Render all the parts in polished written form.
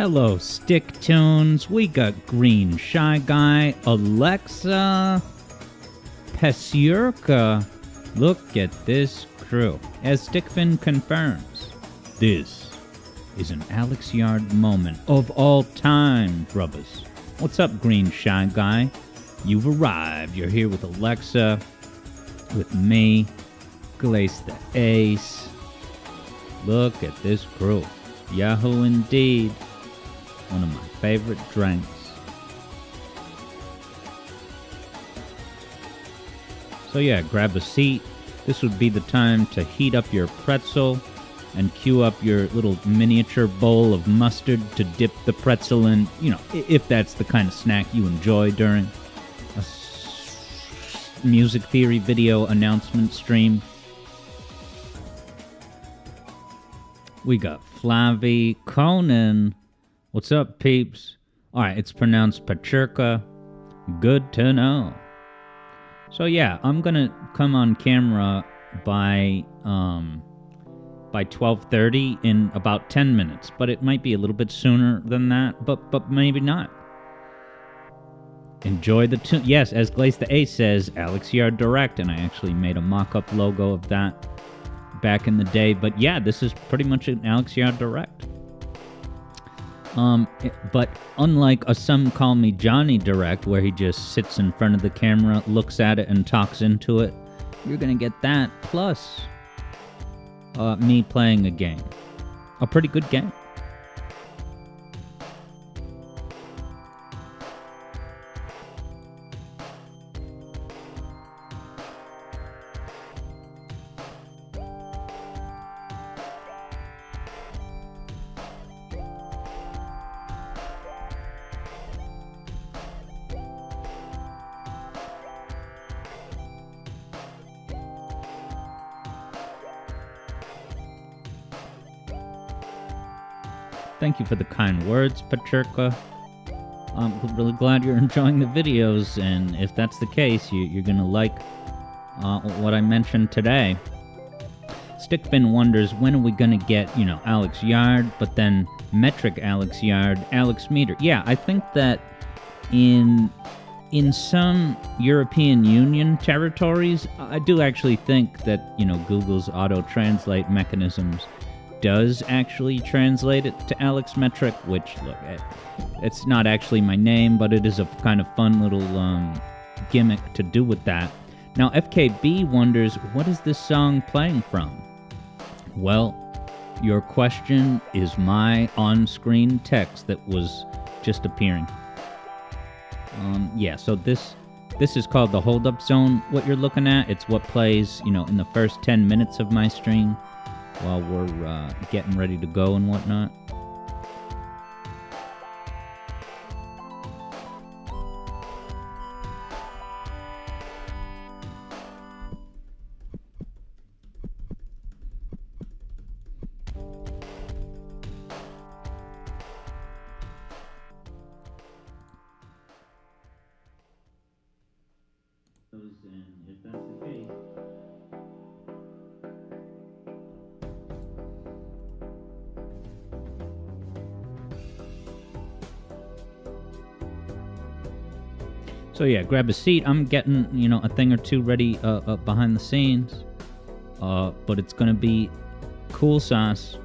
Hello, Stick Tunes. We got Green Shy Guy, Alexa, Pesurka. Look at this crew. As Stickfin confirms, this is an Alex Yard moment of all time, brubbas. What's up, Green Shy Guy? You've arrived. You're here with Alexa, with me, Glace the Ace. Look at this crew. Yahoo indeed. One of my favorite drinks. So yeah, grab a seat. This would be the time to heat up your pretzel and cue up your little miniature bowl of mustard to dip the pretzel in, if that's the kind of snack you enjoy during a music theory video announcement stream. We got Flavie Conan. What's up, peeps? Alright, it's pronounced Pacherka. Good to know. So yeah, I'm gonna come on camera by 12:30 in about 10 minutes, but it might be a little bit sooner than that, but maybe not. Enjoy the tune. Yes, as Glace the Ace says, Alex Yard Direct, and I actually made a mock-up logo of that back in the day, but yeah, this is pretty much an Alex Yard Direct. But unlike a Some Call Me Johnny Direct, where he just sits in front of the camera, looks at it, and talks into it, you're gonna get that, plus me playing a game. A pretty good game. Thank you for the kind words, Pacherka. I'm really glad you're enjoying the videos, and if that's the case, you're gonna like what I mentioned today. Stickfin wonders, when are we gonna get, Alex Yard, but then metric Alex Yard, Alex Meter. Yeah, I think that in some European Union territories, I do actually think that, Google's auto-translate mechanisms does actually translate it to Alex Metric, which, look, it's not actually my name, but it is a kind of fun little gimmick to do with that. Now, FKB wonders, what is this song playing from? Well, your question is my on-screen text that was just appearing. Yeah, so this is called the Hold Up Zone, what you're looking at. It's what plays, in the first 10 minutes of my stream, while we're getting ready to go and whatnot. And if that's the case, so yeah, grab a seat. I'm getting, a thing or two ready behind the scenes. But it's gonna be cool sauce.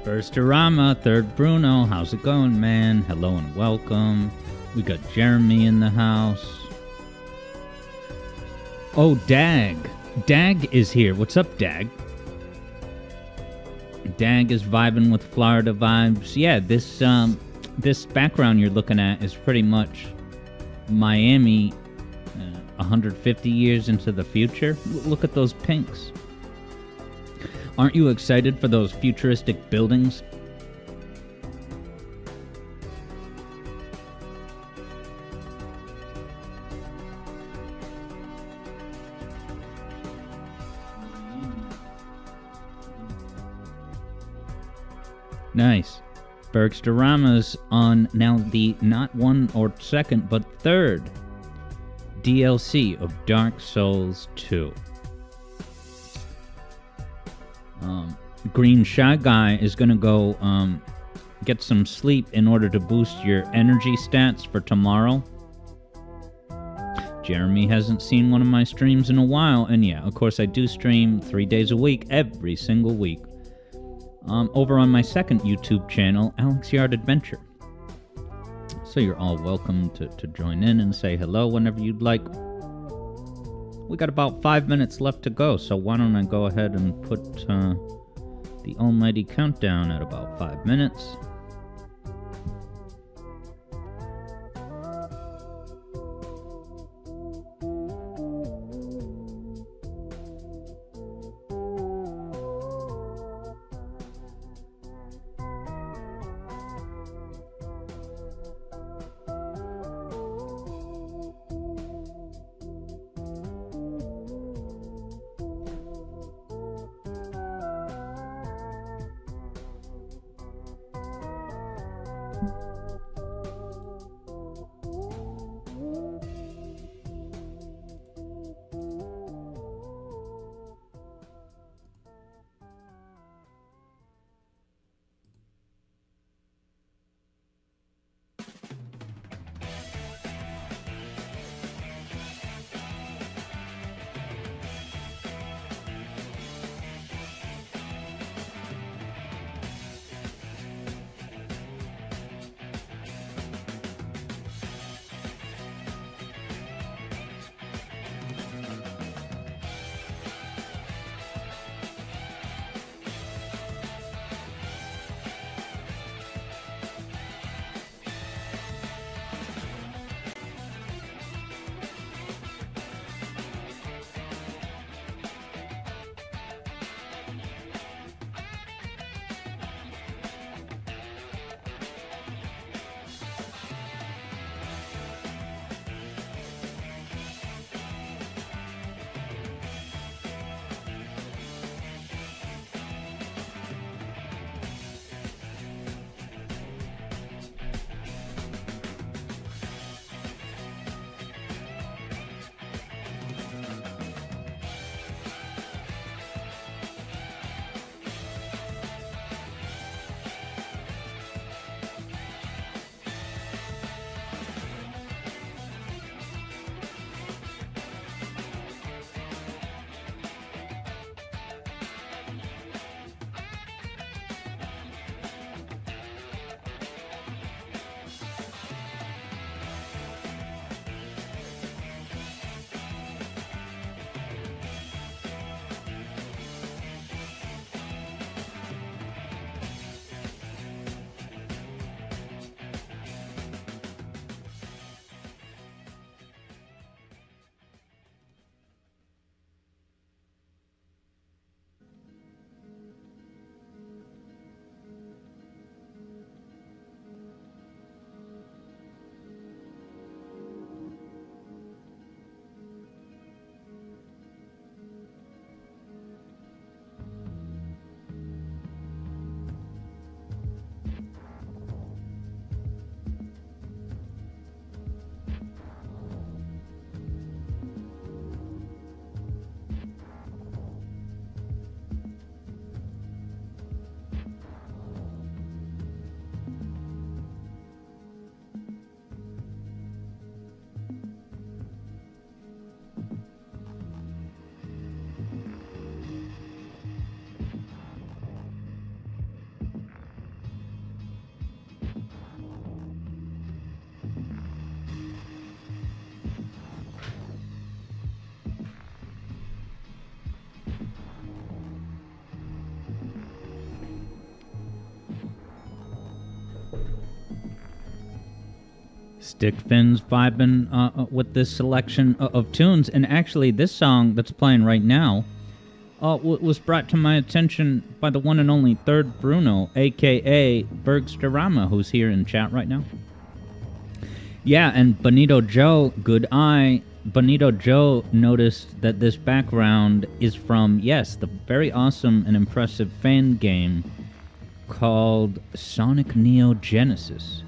Burstarama, third Bruno, how's it going, man? Hello and welcome. We got Jeremy in the house. Oh, Dag. Dag is here. What's up, Dag? Dag is vibing with Florida vibes. Yeah, this background you're looking at is pretty much Miami 150 years into the future. Look at those pinks. Aren't you excited for those futuristic buildings? Nice. Bergsterama's on now the not one or second, but third DLC of Dark Souls 2. Green Shy Guy is gonna go get some sleep in order to boost your energy stats for tomorrow. Jeremy hasn't seen one of my streams in a while, and yeah, of course I do stream 3 days a week, every single week. Over on my second YouTube channel, Alex Yard Adventure. So you're all welcome to join in and say hello whenever you'd like. We got about 5 minutes left to go, so why don't I go ahead and put the almighty countdown at about 5 minutes. Stick Fins vibing with this selection of tunes. And actually, this song that's playing right now was brought to my attention by the one and only Third Bruno, a.k.a. Bergsterama, who's here in chat right now. Yeah, and Bonito Joe, good eye. Bonito Joe noticed that this background is from, yes, the very awesome and impressive fan game called Sonic Neo Genesis.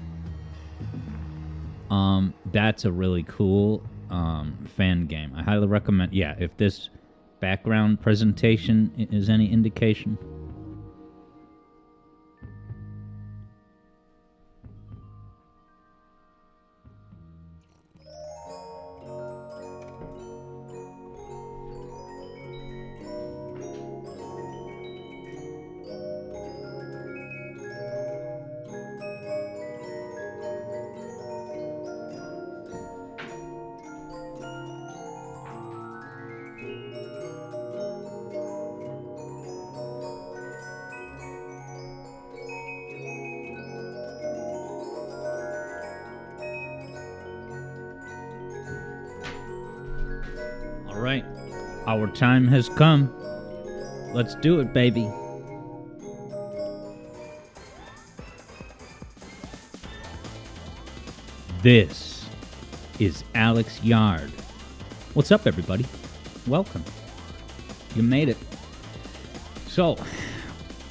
That's a really cool fan game. I highly recommend. Yeah, if this background presentation is any indication. Alright, our time has come. Let's do it, baby. This is Alex Yard. What's up, everybody? Welcome. You made it. So,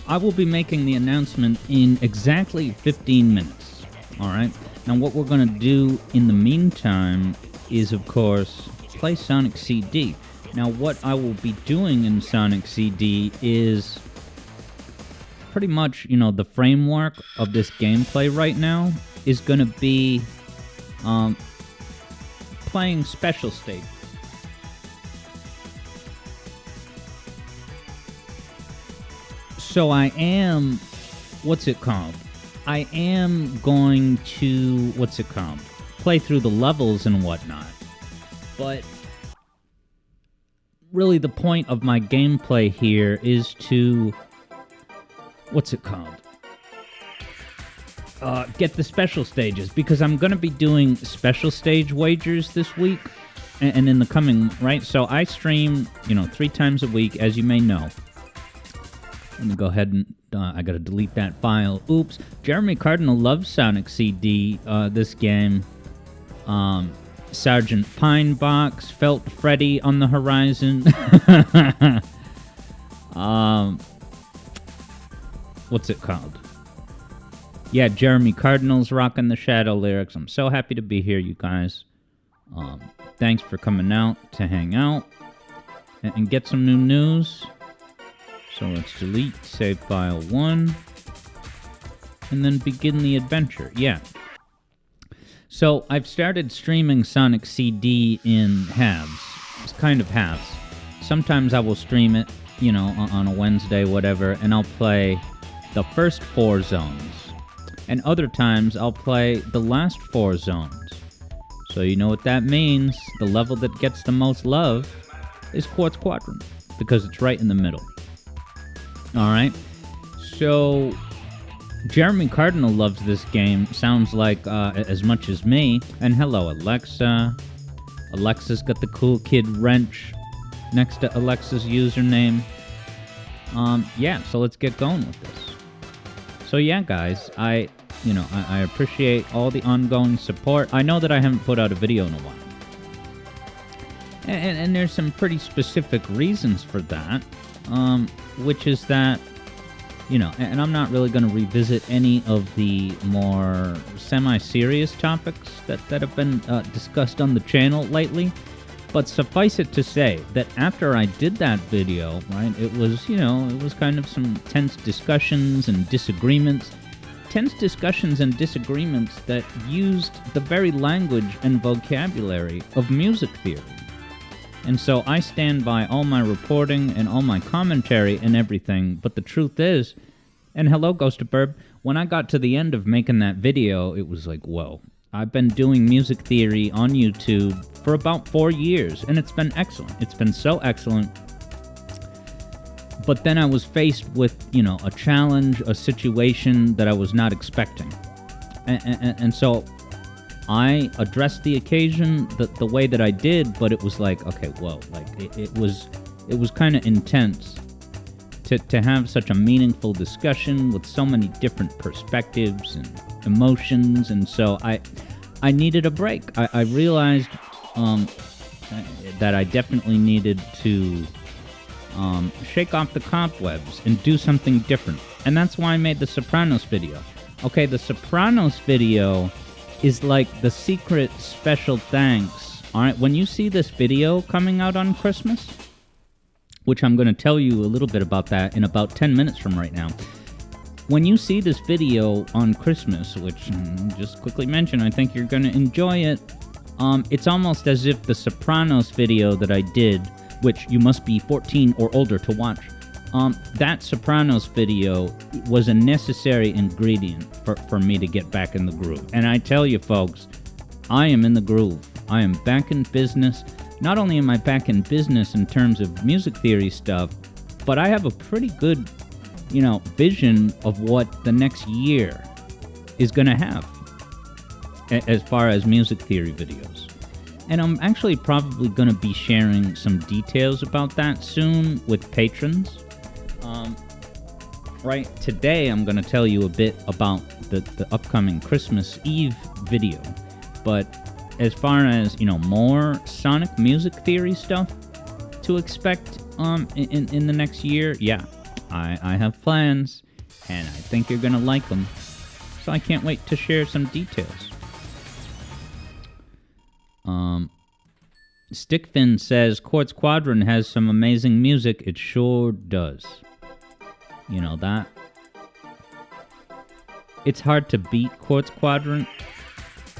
I will be making the announcement in exactly 15 minutes. Alright? Now, what we're going to do in the meantime is, of course, play Sonic CD. Now, what I will be doing in Sonic CD is pretty much, the framework of this gameplay right now is going to be playing special stages. So I am, I am going to, play through the levels and whatnot. But really the point of my gameplay here is to, get the special stages, because I'm going to be doing special stage wagers this week and in the coming, right? So I stream, 3 times a week, as you may know. Let me go ahead and, I got to delete that file. Oops. Jeremy Cardinal loves Sonic CD, this game. Sergeant Pinebox, Felt Freddy on the horizon. Yeah, Jeremy Cardinal's rocking the Shadow lyrics. I'm so happy to be here, you guys. Thanks for coming out to hang out and get some new news. So let's delete save file 1 and then begin the adventure. Yeah. So I've started streaming Sonic CD in halves. It's kind of halves. Sometimes I will stream it, on a Wednesday, whatever, and I'll play the first 4 zones. And other times I'll play the last 4 zones. So you know what that means. The level that gets the most love is Quartz Quadrant, because it's right in the middle. Alright? So Jeremy Cardinal loves this game, sounds like as much as me. And hello, Alexa. Alexa's got the cool kid wrench next to Alexa's username. Yeah, so let's get going with this. So yeah, guys, I appreciate all the ongoing support. I know that I haven't put out a video in a while. And there's some pretty specific reasons for that, which is that, and I'm not really going to revisit any of the more semi-serious topics that have been discussed on the channel lately. But suffice it to say that after I did that video, right, it was kind of some tense discussions and disagreements. Tense discussions and disagreements that used the very language and vocabulary of music theory. And so I stand by all my reporting and all my commentary and everything, but the truth is, and hello, Ghost of Burb, when I got to the end of making that video, it was like, whoa. I've been doing music theory on YouTube for about 4 years, and it's been excellent. It's been so excellent. But then I was faced with, a challenge, a situation that I was not expecting. And so I addressed the occasion the way that I did, but it was like, okay, whoa, like it was kind of intense to have such a meaningful discussion with so many different perspectives and emotions, and so I needed a break. I realized that I definitely needed to shake off the cobwebs and do something different, and that's why I made the Sopranos video. Okay, the Sopranos video is like the secret special thanks. All right, when you see this video coming out on Christmas, which I'm going to tell you a little bit about that in about 10 minutes from right now. When you see this video on Christmas, which just quickly mention, I think you're going to enjoy it. It's almost as if the Sopranos video that I did, which you must be 14 or older to watch, that Sopranos video was a necessary ingredient for me to get back in the groove. And I tell you, folks, I am in the groove. I am back in business. Not only am I back in business in terms of music theory stuff, but I have a pretty good, vision of what the next year is going to have as far as music theory videos. And I'm actually probably going to be sharing some details about that soon with patrons. Right today, I'm going to tell you a bit about the upcoming Christmas Eve video, but as far as, more Sonic music theory stuff to expect in the next year, yeah, I have plans, and I think you're going to like them, so I can't wait to share some details. Stickfin says, Quartz Quadrant has some amazing music. It sure does. That. It's hard to beat Quartz Quadrant,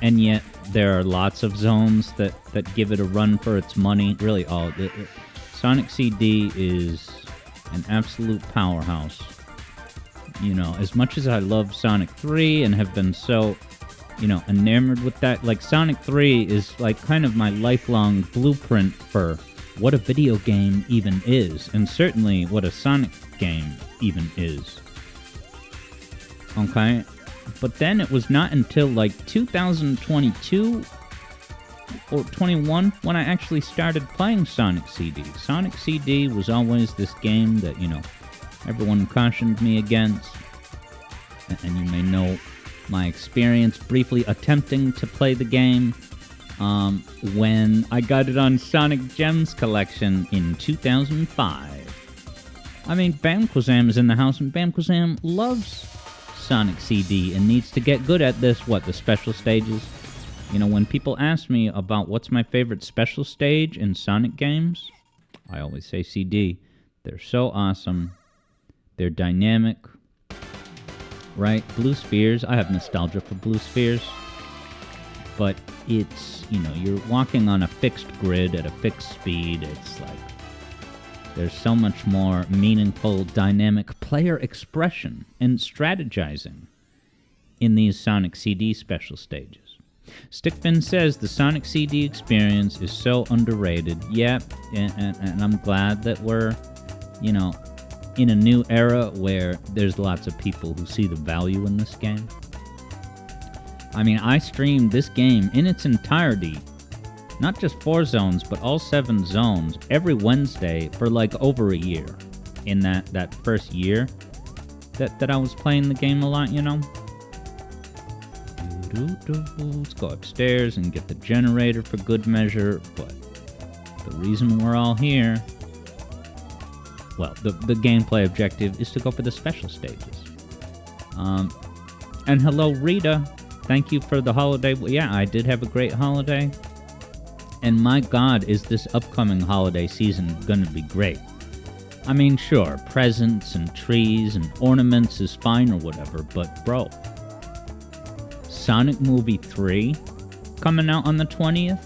and yet there are lots of zones that give it a run for its money. Really, Sonic CD is an absolute powerhouse. As much as I love Sonic 3 and have been so, enamored with that, like Sonic 3 is like kind of my lifelong blueprint for what a video game even is, and certainly what a Sonic game even is. Okay? But then it was not until like 2022 or 21 when I actually started playing Sonic CD. Sonic CD was always this game that, everyone cautioned me against. And you may know my experience briefly attempting to play the game when I got it on Sonic Gems Collection in 2005. I mean, Bamquizam is in the house, and Bamquizam loves Sonic CD and needs to get good at the special stages. When people ask me about what's my favorite special stage in Sonic games, I always say CD. They're so awesome. They're dynamic. Right? Blue Spheres. I have nostalgia for Blue Spheres. But it's, you're walking on a fixed grid at a fixed speed. It's like, there's so much more meaningful, dynamic player expression and strategizing in these Sonic CD special stages. Stickfin says the Sonic CD experience is so underrated. Yep, and I'm glad that we're, in a new era where there's lots of people who see the value in this game. I mean, I streamed this game in its entirety, not just 4 zones, but all 7 zones, every Wednesday for like over a year. In that first year that I was playing the game a lot, Let's go upstairs and get the generator for good measure, but the reason we're all here, well, the gameplay objective is to go for the special stages. And hello, Rita. Thank you for the holiday. Well, yeah, I did have a great holiday. And my God, is this upcoming holiday season gonna be great. I mean, sure, presents and trees and ornaments is fine or whatever, but bro, Sonic Movie 3 coming out on the 20th?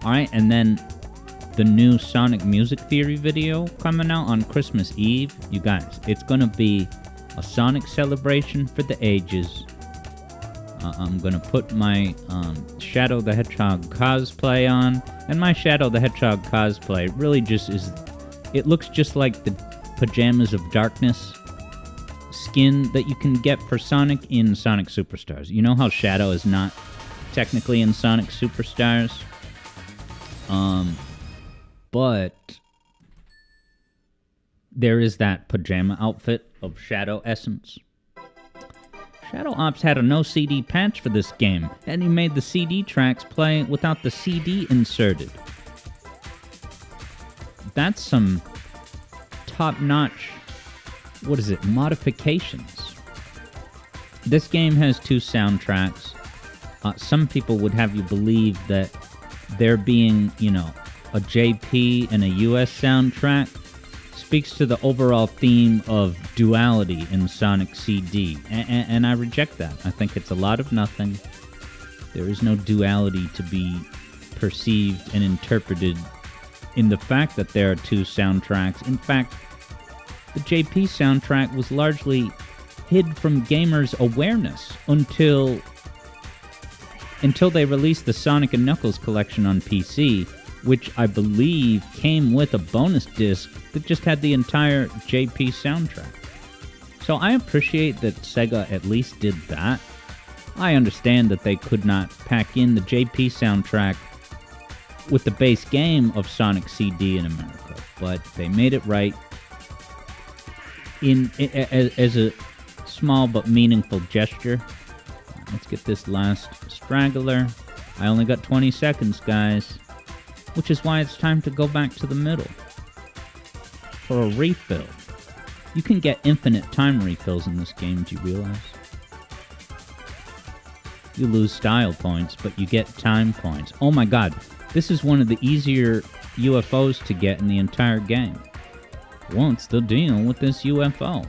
Alright, and then the new Sonic Music Theory video coming out on Christmas Eve. You guys, it's gonna be a Sonic celebration for the ages. I'm gonna put my Shadow the Hedgehog cosplay on, and my Shadow the Hedgehog cosplay really just is, it looks just like the Pajamas of Darkness skin that you can get for Sonic in Sonic Superstars. You know how Shadow is not technically in Sonic Superstars. But there is that pajama outfit of Shadow Essence. Shadow Ops had a no CD patch for this game, and he made the CD tracks play without the CD inserted. That's some top-notch, modifications. This game has 2 soundtracks. Some people would have you believe that there being, a JP and a US soundtrack speaks to the overall theme of duality in Sonic CD, and I reject that. I think it's a lot of nothing. There is no duality to be perceived and interpreted in the fact that there are 2 soundtracks. In fact, the JP soundtrack was largely hid from gamers' awareness until they released the Sonic & Knuckles collection on PC, which I believe came with a bonus disc that just had the entire JP soundtrack. So I appreciate that Sega at least did that. I understand that they could not pack in the JP soundtrack with the base game of Sonic CD in America, but they made it right as a small but meaningful gesture. Let's get this last straggler. I only got 20 seconds, guys, which is why it's time to go back to the middle for a refill. You can get infinite time refills in this game, do you realize? You lose style points, but you get time points. Oh my god, this is one of the easier UFOs to get in the entire game. What's the deal with this UFO?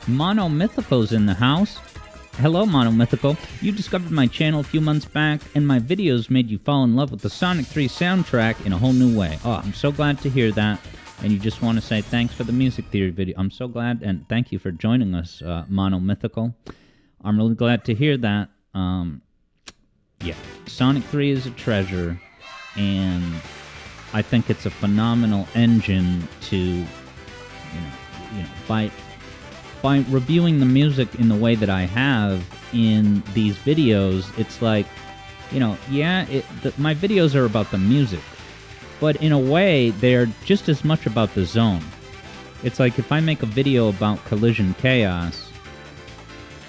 Mono Mythical's in the house. Hello, Mono Mythical. You discovered my channel a few months back, and my videos made you fall in love with the Sonic 3 soundtrack in a whole new way. Oh, I'm so glad to hear that. And you just want to say thanks for the music theory video. I'm so glad, and thank you for joining us, Mono Mythical. I'm really glad to hear that. Yeah, Sonic 3 is a treasure, and I think it's a phenomenal engine to, by reviewing the music in the way that I have in these videos, it's like, my videos are about the music, but in a way, they're just as much about the zone. It's like if I make a video about Collision Chaos,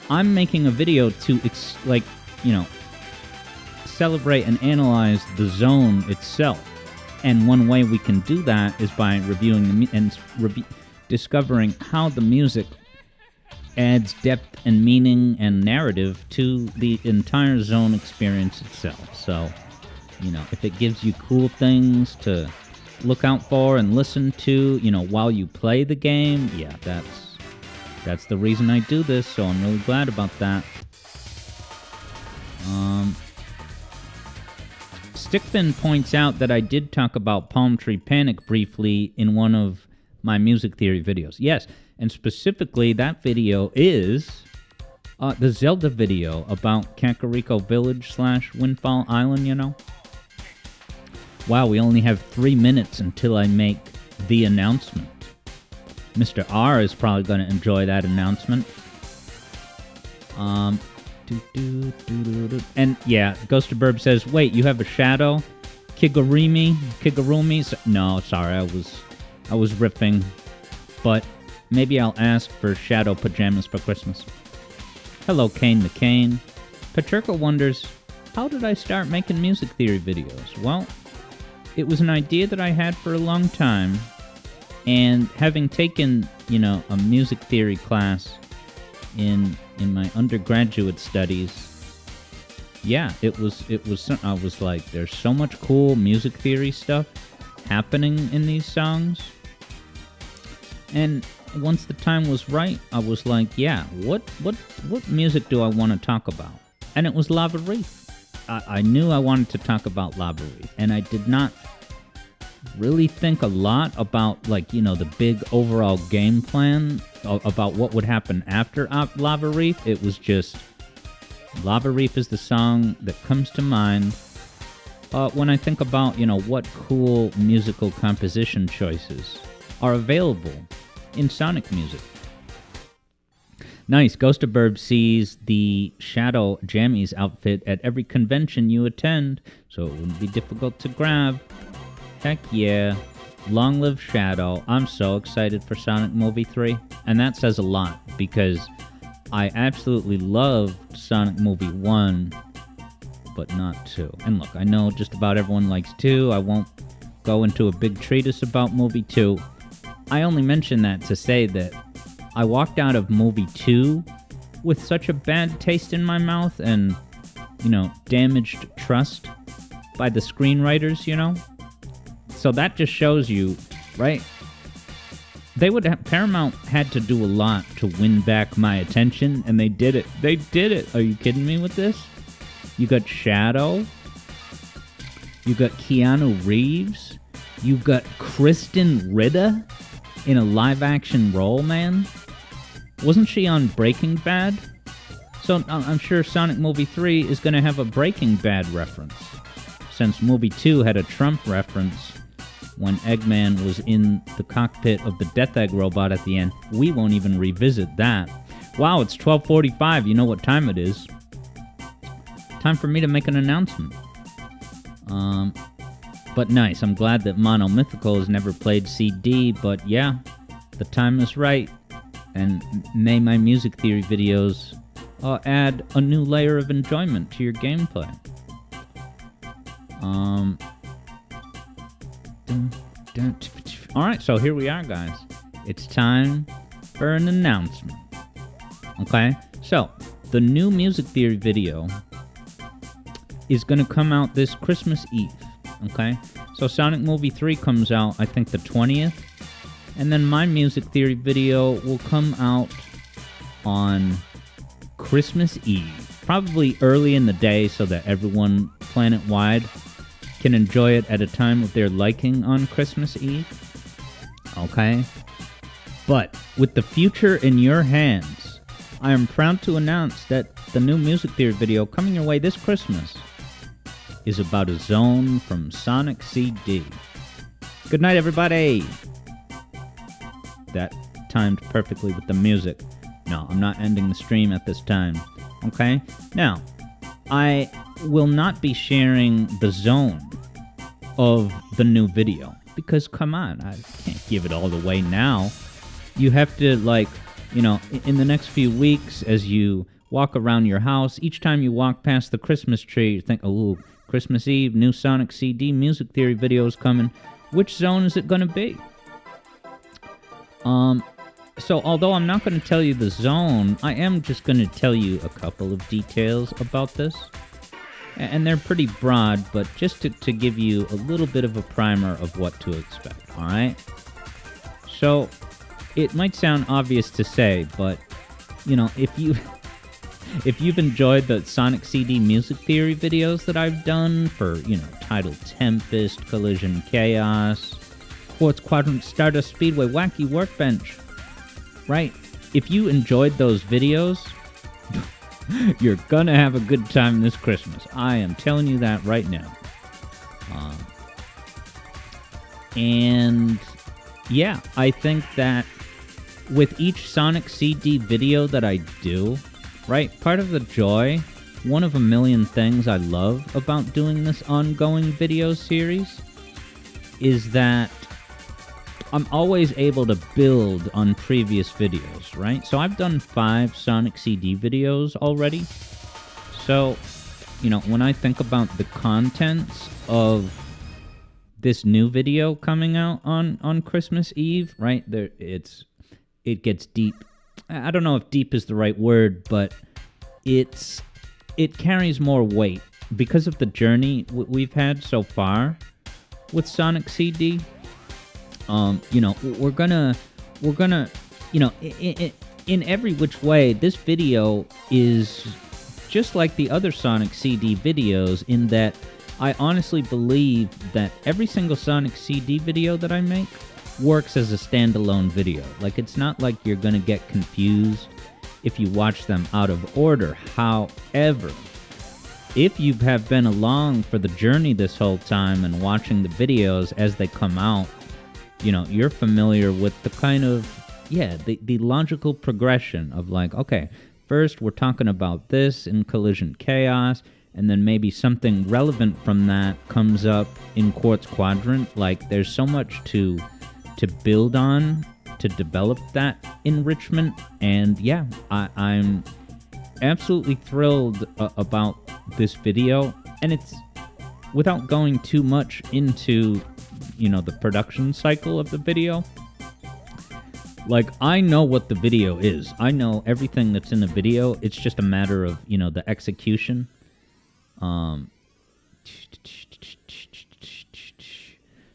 I'm making a video to, celebrate and analyze the zone itself. And one way we can do that is by reviewing discovering how the music adds depth and meaning and narrative to the entire zone experience itself. So, if it gives you cool things to look out for and listen to, while you play the game, yeah, that's the reason I do this, so I'm really glad about that. Stickfin points out that I did talk about Palm Tree Panic briefly in one of my music theory videos. Yes, and specifically that video is the Zelda video about Kakariko Village / Windfall Island, Wow, we only have 3 minutes until I make the announcement. Mr. R is probably going to enjoy that announcement. And yeah, Ghost of Burb says, wait, you have a shadow? Kigurumi? No, sorry, I was riffing. But maybe I'll ask for shadow pajamas for Christmas. Hello, Kane McCain. Patricia wonders, how did I start making music theory videos? Well, it was an idea that I had for a long time. And having taken, a music theory class in my undergraduate studies, yeah, it was I was like, there's so much cool music theory stuff happening in these songs. And once the time was right, I was like, yeah, what music do I want to talk about? And it was Lava Reef. I knew I wanted to talk about Lava Reef, and I did not really think a lot about, the big overall game plan about what would happen after Lava Reef. It was just, Lava Reef is the song that comes to mind when I think about, what cool musical composition choices are available in Sonic music. Nice. Ghostaburb sees the Shadow Jammies outfit at every convention you attend, so it wouldn't be difficult to grab. Heck yeah. Long live Shadow. I'm so excited for Sonic Movie 3. And that says a lot, because I absolutely loved Sonic Movie 1, but not 2. And look, I know just about everyone likes 2. I won't go into a big treatise about Movie 2. I only mention that to say that I walked out of Movie 2 with such a bad taste in my mouth and, damaged trust by the screenwriters, So that just shows you, right? Paramount had to do a lot to win back my attention, and they did it. They did it. Are you kidding me with this? You got Shadow. You got Keanu Reeves. You got Kristen Ritter in a live-action role, man. Wasn't she on Breaking Bad? So I'm sure Sonic Movie 3 is going to have a Breaking Bad reference, since Movie 2 had a Trump reference when Eggman was in the cockpit of the Death Egg robot at the end. We won't even revisit that. Wow, it's 12:45. You know what time it is. Time for me to make an announcement. But nice. I'm glad that Mono Mythical has never played CD, but yeah, the time is right. And may my music theory videos add a new layer of enjoyment to your gameplay. Alright, so here we are, guys. It's time for an announcement. Okay? So, the new music theory video is going to come out this Christmas Eve. Okay? So, Sonic Movie 3 comes out, I think, the 20th. And then my music theory video will come out on Christmas Eve. Probably early in the day so that everyone planet-wide can enjoy it at a time of their liking on Christmas Eve. Okay? But with the future in your hands, I am proud to announce that the new music theory video coming your way this Christmas is about a zone from Sonic CD. Good night, everybody! That timed perfectly with the music. No, I'm not ending the stream at this time. Okay? Now, I will not be sharing the zone of the new video. Because, come on, I can't give it all away now. You have to, in the next few weeks, as you walk around your house, each time you walk past the Christmas tree, you think, oh, Christmas Eve, new Sonic CD music theory video is coming. Which zone is it going to be? So although I'm not going to tell you the zone, I am just going to tell you a couple of details about this. And they're pretty broad, but just to give you a little bit of a primer of what to expect, alright? So, it might sound obvious to say, but, if you've enjoyed the Sonic CD music theory videos that I've done for, Tidal Tempest, Collision Chaos, Quartz Quadrant, Stardust Speedway, Wacky Workbench, right? If you enjoyed those videos, you're gonna have a good time this Christmas. I am telling you that right now. And yeah, I think that with each Sonic CD video that I do, right, part of the joy, one of a million things I love about doing this ongoing video series is that I'm always able to build on previous videos, right? So I've done 5 Sonic CD videos already. So, when I think about the contents of this new video coming out on Christmas Eve, right? It gets deep. I don't know if deep is the right word, but it carries more weight because of the journey we've had so far with Sonic CD. We're gonna, in every which way, this video is just like the other Sonic CD videos in that I honestly believe that every single Sonic CD video that I make works as a standalone video. Like, it's not like you're gonna get confused if you watch them out of order. However, if you have been along for the journey this whole time and watching the videos as they come out, you're familiar with the kind of, the logical progression of like, okay, first we're talking about this in collision chaos, and then maybe something relevant from that comes up in quartz quadrant. Like, there's so much to build on to develop that enrichment, and yeah, I'm absolutely thrilled about this video. And it's without going too much into, the production cycle of the video. Like, I know what the video is. I know everything that's in the video. It's just a matter of, the execution.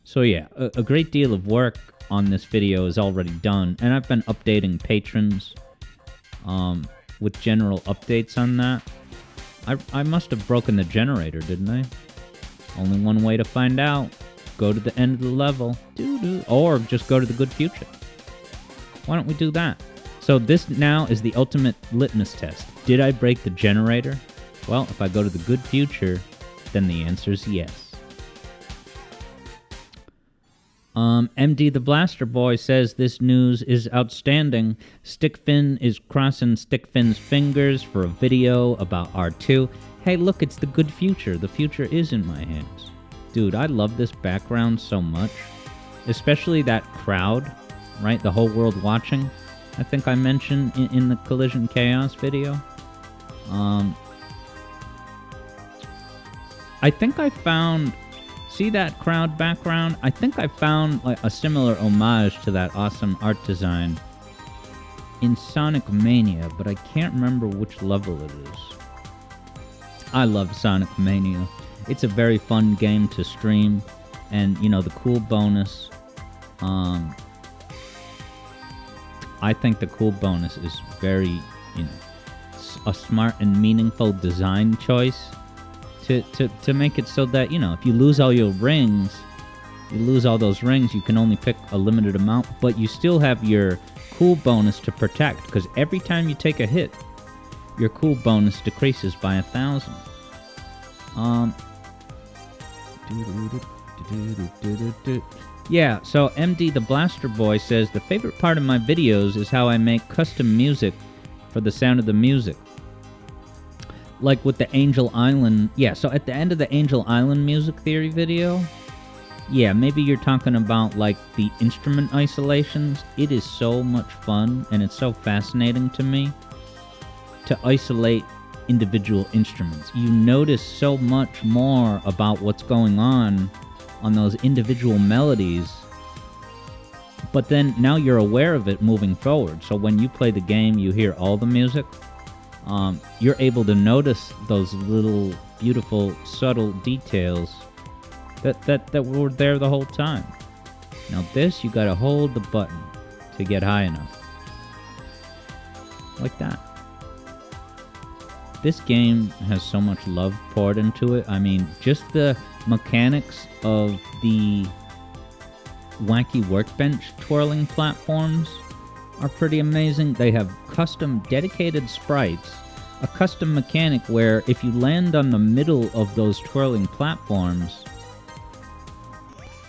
So yeah, a great deal of work on this video is already done, and I've been updating patrons with general updates on that. I must have broken the generator, didn't I? Only one way to find out. Go to the end of the level. Or just go to the good future. Why don't we do that? So this now is the ultimate litmus test. Did I break the generator? Well, if I go to the good future, then the answer is yes. MD the Blaster Boy says this news is outstanding. Stickfin is crossing Stickfin's fingers for a video about R2. Hey, look, it's the good future. The future is in my hands. Dude, I love this background so much. Especially that crowd, right? The whole world watching. I think I mentioned in the Collision Chaos video. I think I found... See that crowd background? I think I found like a similar homage to that awesome art design in Sonic Mania, but I can't remember which level it is. I love Sonic Mania. It's a very fun game to stream, and the cool bonus. I think the cool bonus is very, a smart and meaningful design choice. To make it so that, if you lose all your rings, you lose all those rings, you can only pick a limited amount, but you still have your cool bonus to protect, because every time you take a hit, your cool bonus decreases by 1,000. Yeah, so MD the Blaster Boy says, the favorite part of my videos is how I make custom music for the sound of the music. Like with the Angel Island... Yeah, so at the end of the Angel Island music theory video... Yeah, maybe you're talking about, like, the instrument isolations. It is so much fun, and it's so fascinating to me to isolate individual instruments. You notice so much more about what's going on those individual melodies. But then, now you're aware of it moving forward. So when you play the game, you hear all the music... you're able to notice those little, beautiful, subtle details that were there the whole time. Now this, you gotta hold the button to get high enough. Like that. This game has so much love poured into it. I mean, just the mechanics of the wacky workbench twirling platforms are pretty amazing. They have custom dedicated sprites, a custom mechanic where if you land on the middle of those twirling platforms,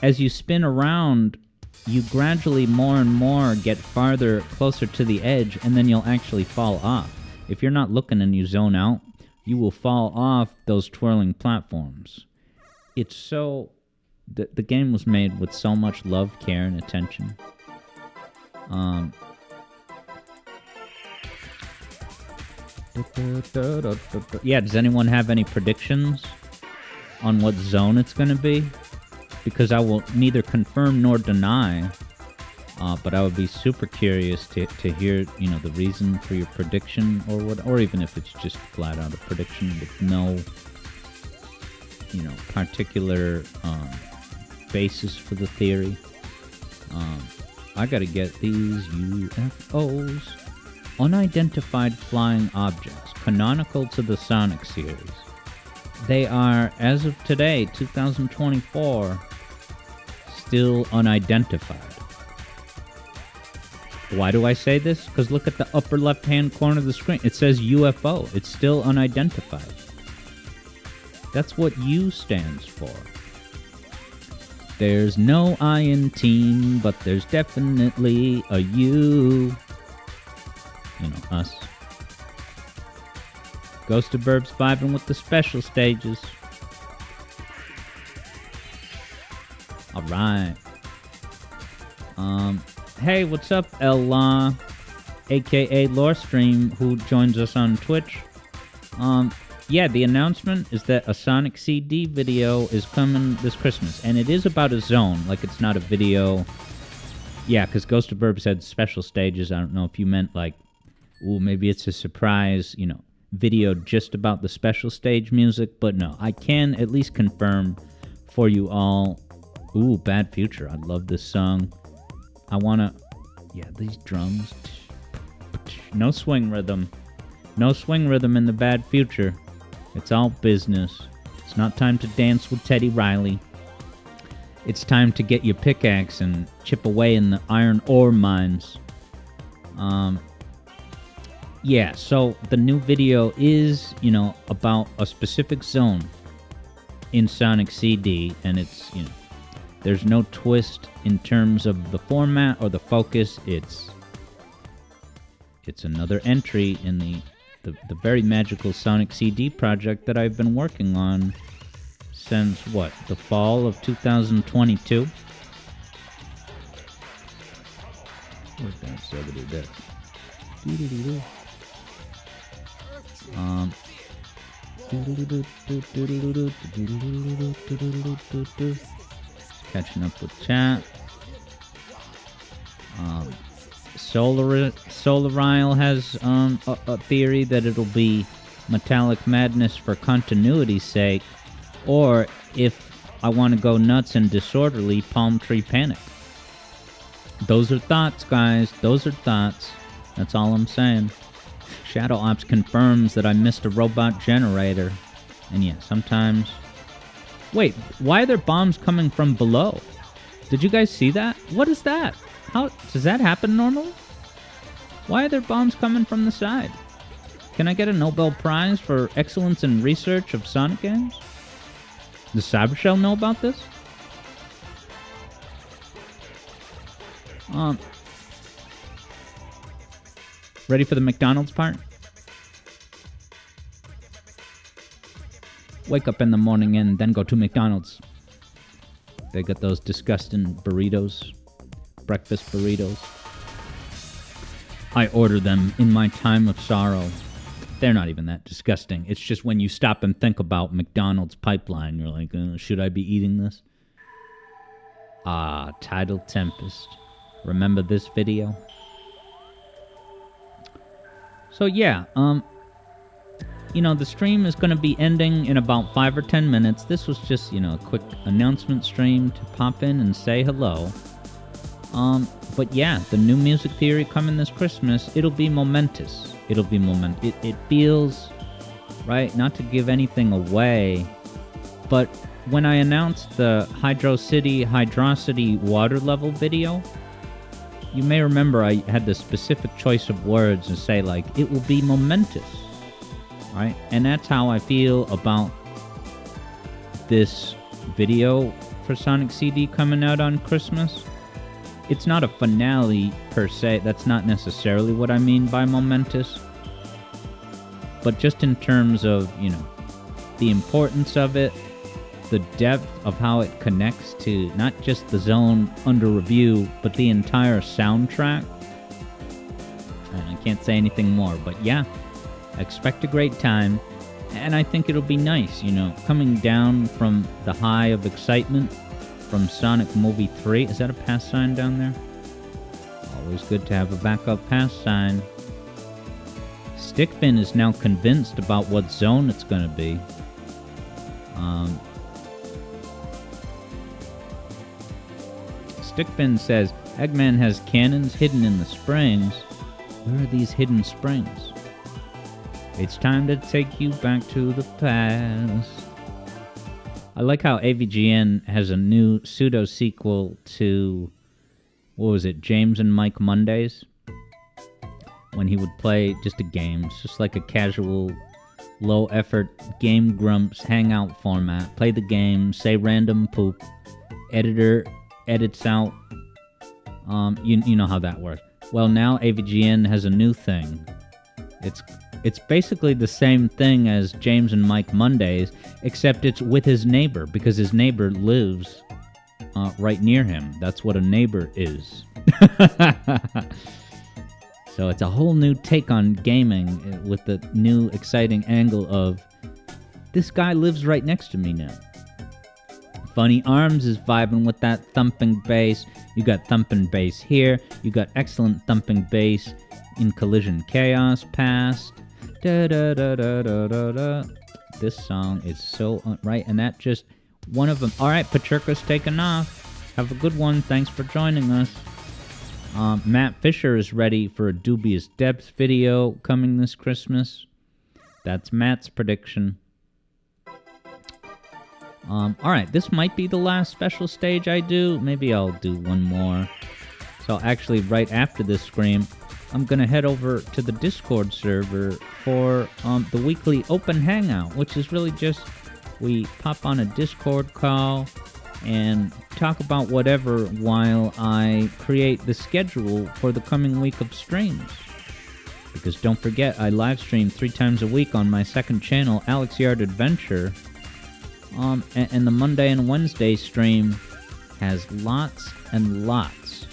as you spin around, you gradually more and more get farther closer to the edge, and then you'll actually fall off. If you're not looking and you zone out, you will fall off those twirling platforms. It's so... The game was made with so much love, care, and attention. Yeah, does anyone have any predictions on what zone it's going to be? Because I will neither confirm nor deny, but I would be super curious to hear, the reason for your prediction, or even if it's just flat out a prediction with no, particular basis for the theory. I gotta get these UFOs. Unidentified flying objects, canonical to the Sonic series. They are, as of today, 2024, still unidentified. Why do I say this? Because look at the upper left-hand corner of the screen. It says UFO. It's still unidentified. That's what U stands for. There's no I in team, but there's definitely a you. You know, us. Ghost of Burbs vibing with the special stages. Alright. Hey, what's up, Ella, aka Lorestream, who joins us on Twitch. Yeah, the announcement is that a Sonic CD video is coming this Christmas, and it is about a zone, like it's not a video. Yeah, because Ghost of Burbs had special stages. I don't know if you meant like, ooh, maybe it's a surprise, you know, video just about the special stage music, but no, I can at least confirm for you all. Ooh, Bad Future. I love this song. I wanna, yeah, these drums. No swing rhythm. No swing rhythm in the Bad Future. It's all business. It's not time to dance with Teddy Riley. It's time to get your pickaxe and chip away in the iron ore mines. Yeah, so the new video is, you know, about a specific zone in Sonic CD, and it's, you know, there's no twist in terms of the format or the focus. It's another entry in the very magical Sonic CD project that I've been working on since, what, the fall of 2022? Where's that 70 bit? Catching up with chat. Solarile has a theory that it'll be Metallic Madness for continuity's sake, or if I want to go nuts and disorderly, Palm Tree Panic. Those are thoughts, guys. Those are thoughts. That's all I'm saying. Shadow Ops confirms that I missed a robot generator. And yeah, sometimes... Wait, why are there bombs coming from below? Did you guys see that? What is that? How does that happen normally? Why are there bombs coming from the side? Can I get a Nobel Prize for excellence in research of Sonic games? Does Cybershell know about this? Ready for the McDonald's part? Wake up in the morning and then go to McDonald's. They got those disgusting burritos. Breakfast burritos. I order them in my time of sorrow. They're not even that disgusting. It's just when you stop and think about McDonald's pipeline, you're like, should I be eating this? Ah, Tidal Tempest. Remember this video? So yeah, you know, the stream is going to be ending in about 5 or 10 minutes. This was just, you know, a quick announcement stream to pop in and say hello. But yeah, the new music theory coming this Christmas, it'll be momentous. It'll be it feels, right, not to give anything away, but when I announced the Hydro City Hydrocity water level video, you may remember I had the specific choice of words and say, like, it will be momentous, right? And that's how I feel about this video for Sonic CD coming out on Christmas. It's not a finale, per se. That's not necessarily what I mean by momentous. But just in terms of, you know, the importance of it, the depth of how it connects to not just the zone under review, but the entire soundtrack. And I can't say anything more, but yeah, expect a great time. And I think it'll be nice, you know, coming down from the high of excitement from Sonic Movie 3. Is that a pass sign down there? Always good to have a backup pass sign. Stickfin is now convinced about what zone it's going to be. Stickfin says, Eggman has cannons hidden in the springs. Where are these hidden springs? It's time to take you back to the past. I like how AVGN has a new pseudo-sequel to, what was it, James and Mike Mondays? When he would play just a game. It's just like a casual, low-effort Game Grumps hangout format. Play the game, say random poop, editor edits out. You know how that works. Well, now AVGN has a new thing. It's basically the same thing as James and Mike Mondays, except it's with his neighbor, because his neighbor lives right near him. That's what a neighbor is. So it's a whole new take on gaming with the new exciting angle of this guy lives right next to me now. Funny Arms is vibing with that thumping bass. You got thumping bass here. You got excellent thumping bass in Collision Chaos Past. Da da da da da da da. This song is so right, and that just one of them. All right, Pacherka's taking off. Have a good one. Thanks for joining us. Matt Fisher is ready for a Dubious Depths video coming this Christmas. That's Matt's prediction. Alright, this might be the last special stage I do. Maybe I'll do one more. So actually, right after this stream, I'm gonna head over to the Discord server for the weekly open hangout, which is really just we pop on a Discord call and talk about whatever while I create the schedule for the coming week of streams. Because don't forget, I live stream 3 times a week on my second channel, Alex Yard Adventure. And the Monday and Wednesday stream has lots and lots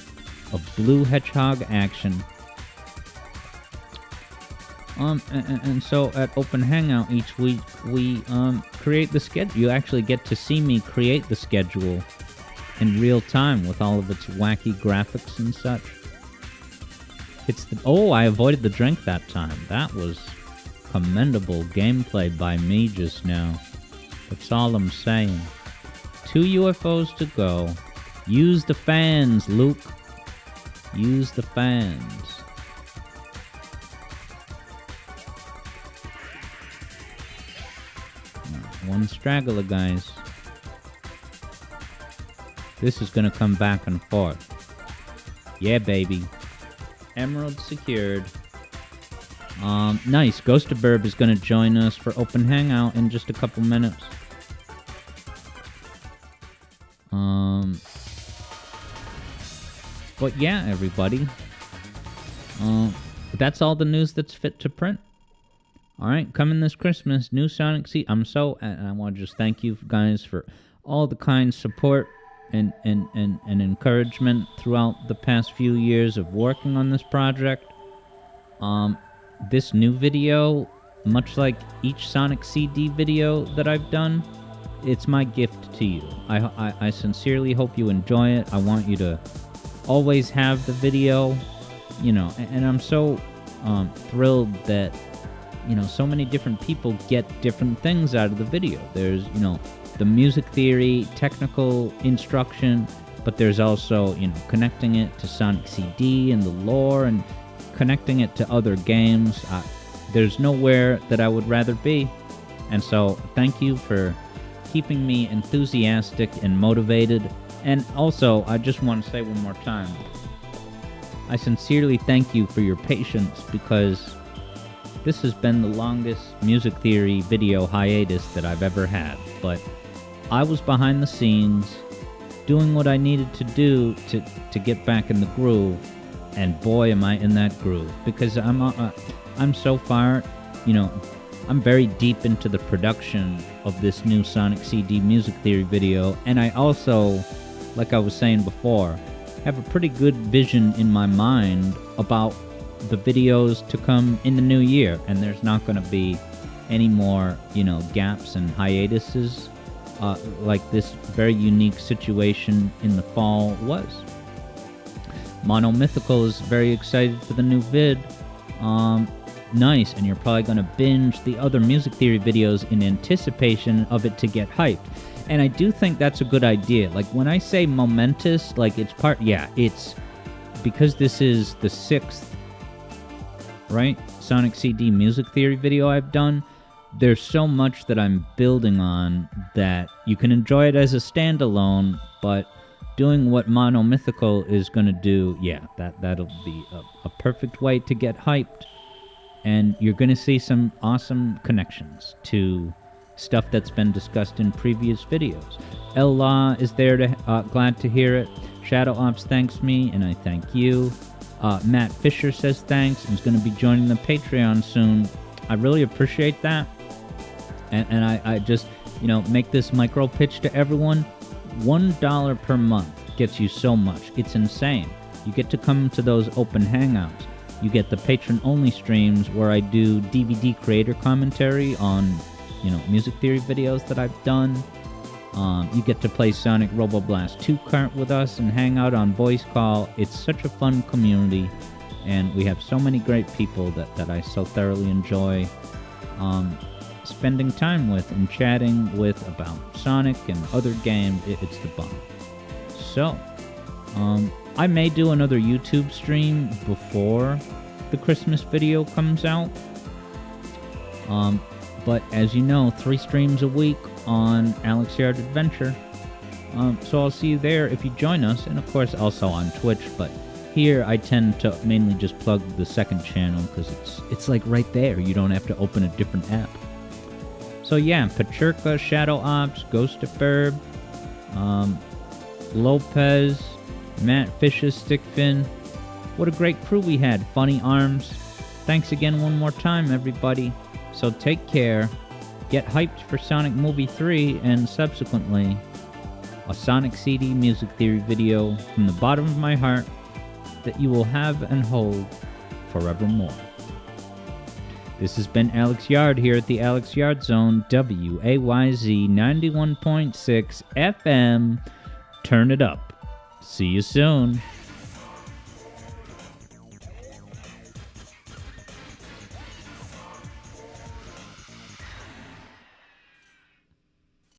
of Blue Hedgehog action. And so at Open Hangout each week, we create the schedule. You actually get to see me create the schedule in real time with all of its wacky graphics and such. Oh, I avoided the drink that time. That was commendable gameplay by me just now. That's all I'm saying. 2 UFOs to go. Use the fans, Luke. Use the fans. One straggler, guys. This is gonna come back and forth. Yeah, baby. Emerald secured. Nice. Ghost of Burb is gonna join us for Open Hangout in just a couple minutes. But yeah, everybody. That's all the news that's fit to print. Alright, coming this Christmas, new Sonic C. And I want to just thank you guys for all the kind support and encouragement throughout the past few years of working on this project. This new video, much like each Sonic CD video that I've done, it's my gift to you. I sincerely hope you enjoy it. I want you to always have the video, and I'm so thrilled that so many different people get different things out of the video. There's, the music theory, technical instruction, but there's also, connecting it to Sonic CD and the lore and connecting it to other games. There's nowhere that I would rather be. And so thank you for keeping me enthusiastic and motivated. And also, I just want to say one more time, I sincerely thank you for your patience, because this has been the longest music theory video hiatus that I've ever had. But I was behind the scenes doing what I needed to do to get back in the groove, and boy am I in that groove, because I'm so far, I'm very deep into the production of this new Sonic CD music theory video, and I also, like I was saying before, have a pretty good vision in my mind about the videos to come in the new year, and there's not going to be any more, gaps and hiatuses like this very unique situation in the fall was. Mono Mythical is very excited for the new vid. Nice, and you're probably going to binge the other music theory videos in anticipation of it to get hyped. And I do think that's a good idea. Like, when I say momentous, like, it's because this is the 6th, right, Sonic CD music theory video I've done. There's so much that I'm building on that you can enjoy it as a standalone, but doing what Mono Mythical is going to do, that'll be a perfect way to get hyped. And you're going to see some awesome connections to stuff that's been discussed in previous videos. Ella is there to glad to hear it. Shadow Ops thanks me, and I thank you. Matt Fisher says thanks and is going to be joining the Patreon soon. I really appreciate that. And I just, make this micro pitch to everyone. $1 per month gets you so much. It's insane. You get to come to those open hangouts. You get the patron-only streams where I do DVD creator commentary on, music theory videos that I've done. You get to play Sonic Robo Blast 2 Kart with us and hang out on voice call. It's such a fun community, and we have so many great people that I so thoroughly enjoy spending time with and chatting with about Sonic and other games. It's the bomb. So, I may do another YouTube stream before the Christmas video comes out. But as you know, 3 streams a week on Alex Yard Adventure. So I'll see you there if you join us, and of course also on Twitch, but here I tend to mainly just plug the second channel because it's like right there. You don't have to open a different app. So yeah, Pacherka, Shadow Ops, Ghost of Ferb, Lopez, Matt Fish's Stickfin. What a great crew we had. Funny Arms. Thanks again one more time, everybody. So take care. Get hyped for Sonic Movie 3 and subsequently a Sonic CD music theory video from the bottom of my heart that you will have and hold forevermore. This has been Alex Yard here at the Alex Yard Zone, WAYZ 91.6 FM. Turn it up. See you soon.